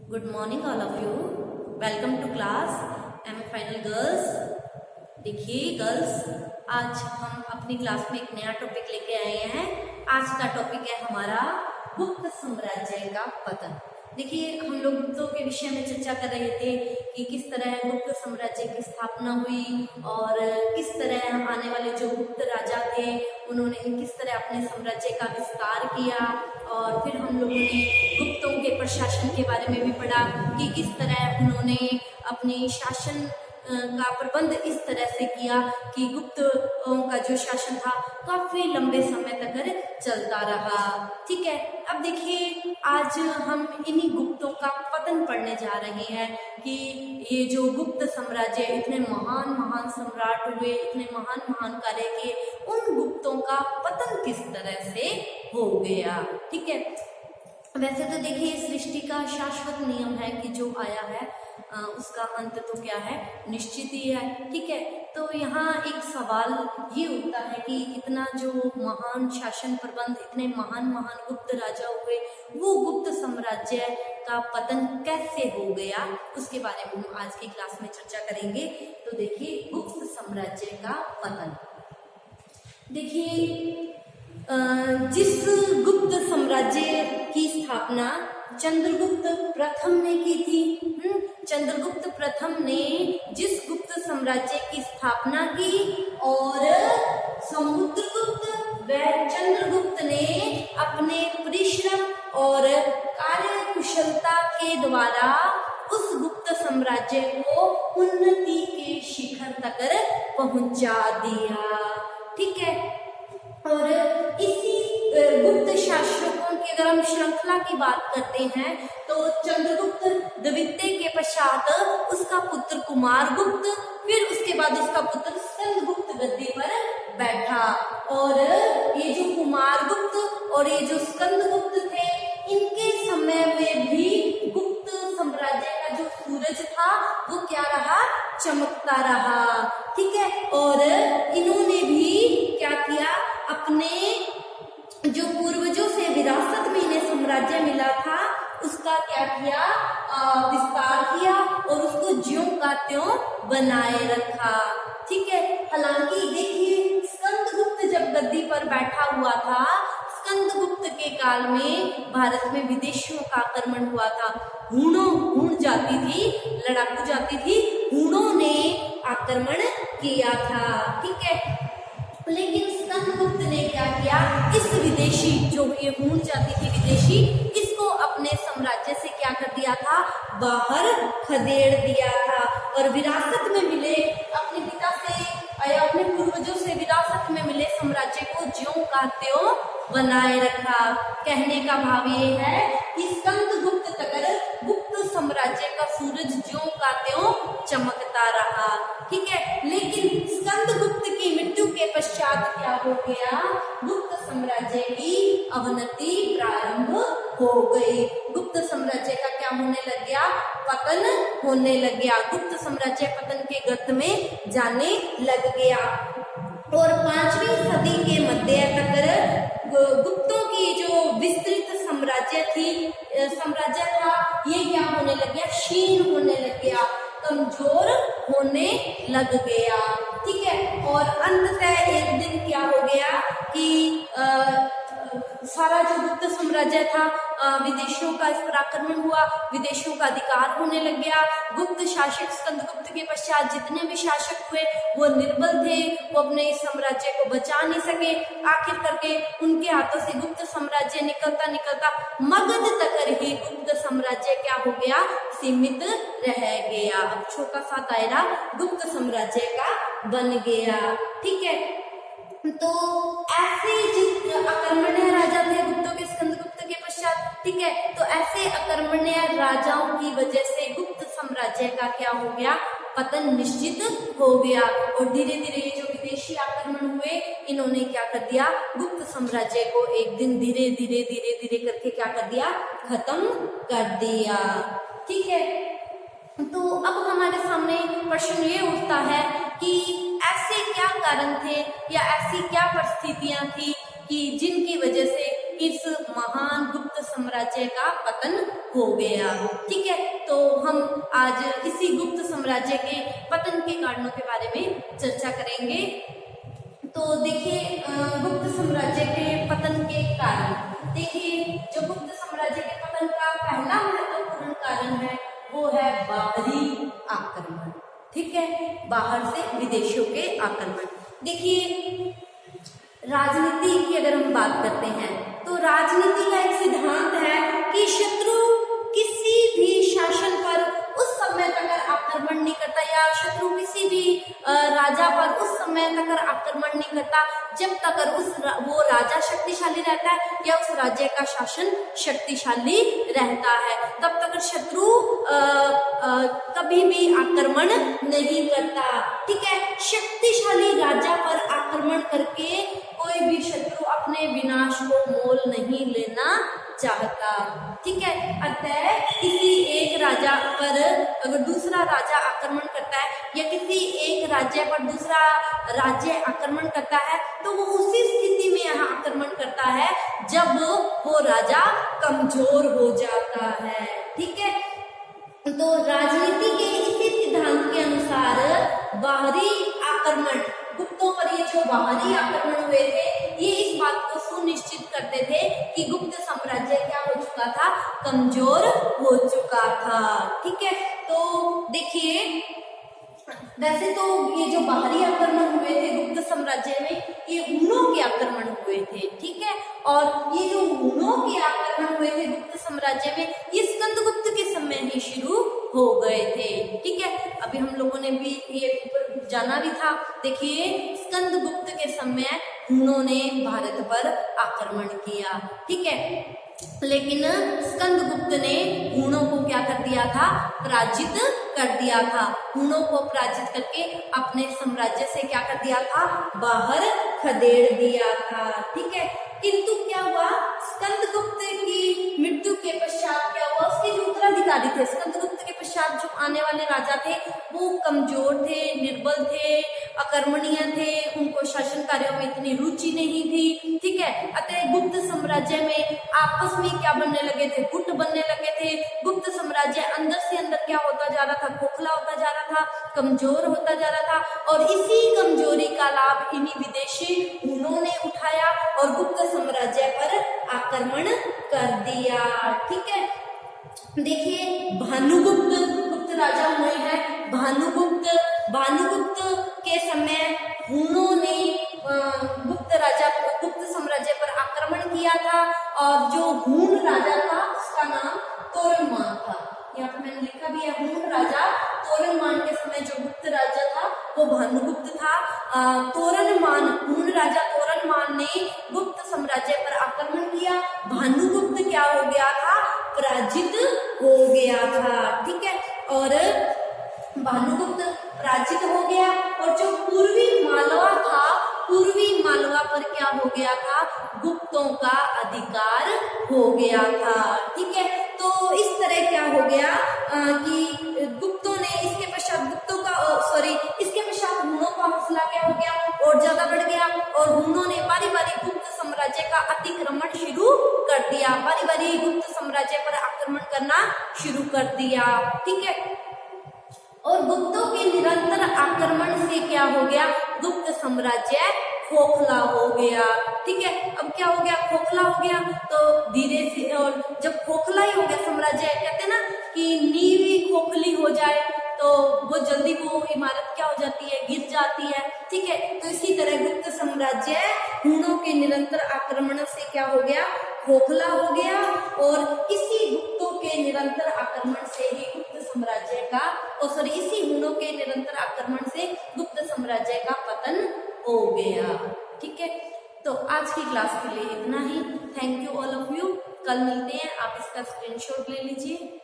Good morning all of you. Welcome to class M final girls. देखिए girls, आज हम अपनी क्लास में एक नया टॉपिक लेके आए हैं। आज का टॉपिक है हमारा गुप्त साम्राज्य का पतन। देखिए, हम लोग गुप्तों के विषय में चर्चा कर रहे थे कि किस तरह गुप्त साम्राज्य की स्थापना हुई और किस तरह आने वाले जो गुप्त राजा थे उन्होंने किस तरह अपने साम्राज्य का विस्तार किया। और फिर हम लोगों ने गुप्तों के प्रशासन के बारे में भी पढ़ा कि किस तरह उन्होंने अपने शासन का प्रबंध इस तरह से किया कि गुप्तों का जो शासन था काफी लंबे समय तक चलता रहा। ठीक है, अब देखिए आज हम इन्हीं गुप्तों का पतन पढ़ने जा रहे हैं कि ये जो गुप्त साम्राज्य इतने महान महान सम्राट हुए, इतने महान महान कार्य किए, उन गुप्तों का पतन किस तरह से हो गया। ठीक है, वैसे तो देखिए सृष्टि का शाश्वत नियम है कि जो आया है उसका अंत तो क्या है, निश्चित ही है। ठीक है, तो यहाँ एक सवाल ये उठता है कि इतना जो महान शासन प्रबंध, इतने महान महान गुप्त राजा हुए, वो गुप्त साम्राज्य का पतन कैसे हो गया, उसके बारे में हम आज की क्लास में चर्चा करेंगे। तो देखिए गुप्त साम्राज्य का पतन, देखिए जिस गुप्त साम्राज्य की स्थापना चंद्रगुप्त प्रथम ने की थी, चंद्रगुप्त प्रथम ने जिस गुप्त साम्राज्य की स्थापना की और समुद्रगुप्त व चंद्रगुप्त ने अपने परिश्रम और कार्य कुशलता के द्वारा उस गुप्त साम्राज्य को उन्नति के शिखर तक पहुंचा दिया। ठीक है, और इसी गुप्त शासकों की अगर हम श्रृंखला की बात करते हैं तो चंद्रगुप्त द्वितीय के पश्चात उसका पुत्र कुमारगुप्त, फिर उसके बाद उसका पुत्र स्कंदगुप्त गद्दी पर बैठा। और ये जो कुमारगुप्त और ये जो स्कंदगुप्त थे, इनके समय में भी गुप्त साम्राज्य का जो सूरज था वो क्या रहा, चमकता रहा। ठीक है, और इन्होंने भी क्या किया, अपने जो पूर्वजों से विरासत में इन्हें साम्राज्य मिला था उसका क्या किया, विस्तार किया और उसको ज्यों का त्यों बनाए रखा। ठीक है, हालांकि देखिए स्कंदगुप्त जब गद्दी पर बैठा हुआ था, स्कंदगुप्त के काल में भारत में विदेशियों का आक्रमण हुआ था। हूण जाति थी, लड़ाकू जाति थी, हूणों ने आक्रमण किया था। ठीक है, लेकिन स्कंदगुप्त ने क्या किया, इस विदेशी जो ये हूण जाति थी विदेशी, इसको अपने साम्राज्य से क्या कर दिया था, बाहर खदेड़ दिया था और विरासत में मिले अपने पिता से या अपने पूर्वजों से विरासत में मिले साम्राज्य को ज्यों का त्यों बनाए रखा। कहने का भाव ये है कि स्कंदगुप्त तक गुप्त साम्राज्य का सूरज ज्यों का त्यों चमकता रहा। ठीक है, लेकिन स्कंदगुप्त की मृत्यु के पश्चात क्या हो गया, गुप्त साम्राज्य की अवनति प्रारंभ हो गई। गुप्त साम्राज्य का क्या होने लग गया, पतन होने लग गया। गुप्त साम्राज्य पतन के गर्त में जाने लग गया। और 5वीं सदी के मध्य तक गुप्तों की जो विस्तृत साम्राज्य था, ये क्या होने लग गया, क्षीण होने लग गया, कमजोर होने लग गया। ठीक है, और अंततः एक दिन क्या हो गया कि सारा जो गुप्त साम्राज्य था, विदेशियों का इस पर आक्रमण हुआ, विदेशियों का अधिकार होने लग गया। गुप्त शासक स्कंदगुप्त के पश्चात जितने भी शासक हुए वो निर्बल थे, वो अपने इस साम्राज्य को बचा नहीं सके। आखिर करके उनके हाथों से गुप्त साम्राज्य निकलता निकलता मगध तक ही गुप्त साम्राज्य क्या हो गया, सीमित रह गया। अब छोटा सा दायरा गुप्त साम्राज्य का बन गया। ठीक है, तो ऐसे जितने आक्रमणीय राजा थे गुप्तों के स्कंदगुप्त के पश्चात, ठीक है, तो ऐसे आक्रमणीय राजाओं की वजह से गुप्त साम्राज्य का क्या हो गया, पतन निश्चित हो गया। और धीरे धीरे ये जो विदेशी आक्रमण हुए, इन्होंने क्या कर दिया, गुप्त साम्राज्य को एक दिन धीरे धीरे करके क्या कर दिया, खत्म कर दिया। ठीक है, तो अब हमारे सामने प्रश्न ये उठता है कि ऐसे क्या कारण थे या ऐसी क्या परिस्थितियां थी कि जिनकी वजह से इस महान गुप्त साम्राज्य का पतन हो गया। ठीक है, तो हम आज इसी गुप्त साम्राज्य के पतन के कारणों के बारे में चर्चा करेंगे। तो देखिए गुप्त साम्राज्य के पतन के कारण, देखिए जो गुप्त साम्राज्य के पतन का पहला महत्वपूर्ण कारण है वो है बाहरी आक्रमण। ठीक है, बाहर से विदेशियों के आक्रमण। देखिए राजनीति की अगर हम बात करते हैं तो राजनीति का एक सिद्धांत है कि शत्रु किसी भी शासन पर उस समय तक आक्रमण नहीं करता, या शत्रु किसी भी राजा पर उस समय तक आक्रमण नहीं करता जब तक वो राजा शक्तिशाली रहता है या उस राज्य का शासन शक्तिशाली रहता है, तब तक शत्रु कभी भी आक्रमण नहीं करता। ठीक है, शक्तिशाली राजा पर आक्रमण करके कोई भी शत्रु अपने विनाश को मोल नहीं लेना चाहता। ठीक है, अतः किसी एक राजा पर अगर दूसरा राजा आक्रमण करता है या किसी एक राज्य पर दूसरा राज्य आक्रमण करता है तो वो उसी स्थिति में यहाँ आक्रमण करता है जब वो राजा कमजोर हो जाता है। ठीक है, तो राजनीति के इसी सिद्धांत के अनुसार बाहरी आक्रमण, गुप्तों पर ये जो बाहरी आक्रमण हुए थे ये इस बात को सुनिश्चित करते थे कि गुप्त साम्राज्य क्या हो चुका था, कमजोर हो चुका था। ठीक है, तो देखिए वैसे तो ये जो बाहरी आक्रमण हुए थे गुप्त साम्राज्य में ये हुनों के आक्रमण हुए थे। ठीक है, और ये जो हुनों के आक्रमण हुए थे गुप्त साम्राज्य में ये स्कंदगुप्त के समय ही शुरू हो गए थे। ठीक है, अभी हम लोगों ने भी ये जाना भी था। देखिए स्कंदगुप्त के समय हुनों ने भारत पर आक्रमण किया। ठीक है, लेकिन स्कंदगुप्त ने हुनों को क्या कर दिया था, पराजित कर दिया था। हुनों को पराजित करके अपने साम्राज्य से क्या कर दिया था, बाहर खदेड़ दिया था। ठीक है, किंतु क्या हुआ, स्कंदगुप्त की मृत्यु के पश्चात क्या हुआ, उसके जो उत्तराधिकारी थे स्कंदगुप्त के पश्चात जो आने वाले राजा थे वो कमजोर थे, निर्बल थे, अकर्मणीय थे, उनको शासन कार्यों में इतनी रुचि नहीं थी। ठीक है, अतः गुप्त साम्राज्य में आपस में क्या बनने लगे थे, गुट बनने लगे थे। गुप्त साम्राज्य अंदर से अंदर क्या होता जा रहा था, खोखला होता जा रहा था, कमजोर होता जा रहा था, और इसी कमजोरी का लाभ इन्हीं विदेशी हुनों ने उठाया और गुप्त साम्राज्य पर आक्रमण कर दिया। ठीक है, देखिए भानुगुप्त, गुप्त राजा हुए हैं भानुगुप्त। भानुगुप्त के समय हुनों ने गुप्त साम्राज्य पर आक्रमण किया था, और जो हुन राजा था उसका नाम तोरनमान था। यहाँ पे मैंने लिखा भी है, हुन राजा तोरनमान के समय जो गुप्त राजा था वो भानुगुप्त था। हुन राजा तोरनमान ने गुप्त साम्राज्य पर आक्रमण किया, भानुगुप्त क्या हो गया था, पराजित हो गया था। ठीक है, और भानुगुप्त पराजित हो गया, और जो पूर्वी मालवा था, पूर्वी मालवा पर क्या हो गया था, गुप्तों का अधिकार हो गया था। ठीक है, तो इस तरह क्या हो गया कि गुप्तों ने इसके पश्चात हुनों का हौसला क्या हो गया, और ज्यादा बढ़ गया, और हुनों ने बारी बारी गुप्त साम्राज्य का अतिक्रमण शुरू कर दिया, बारी बारी गुप्त साम्राज्य पर आक्रमण करना शुरू कर दिया। ठीक है, और गुप्तों के निरंतर आक्रमण से क्या हो गया, गुप्त साम्राज्य खोखला हो गया। ठीक है, अब क्या हो गया, खोखला हो गया, तो धीरे से, और जब खोखला ही हो गया साम्राज्य, कहते हैं ना कि नींव ही खोखली हो जाए तो वो जल्दी वो इमारत क्या हो जाती है, गिर जाती है। ठीक है, तो इसी तरह गुप्त साम्राज्य हुनों के निरंतर आक्रमण से क्या हो गया, खोखला हो गया, और इसी गुप्तों के निरंतर आक्रमण से ही गुप्त साम्राज्य का इसी हुनों के निरंतर आक्रमण से गुप्त साम्राज्य का पतन हो गया। ठीक है, तो आज की क्लास के लिए इतना ही। Thank you all of you. कल मिलते हैं, आप इसका स्क्रीनशॉट ले लीजिए।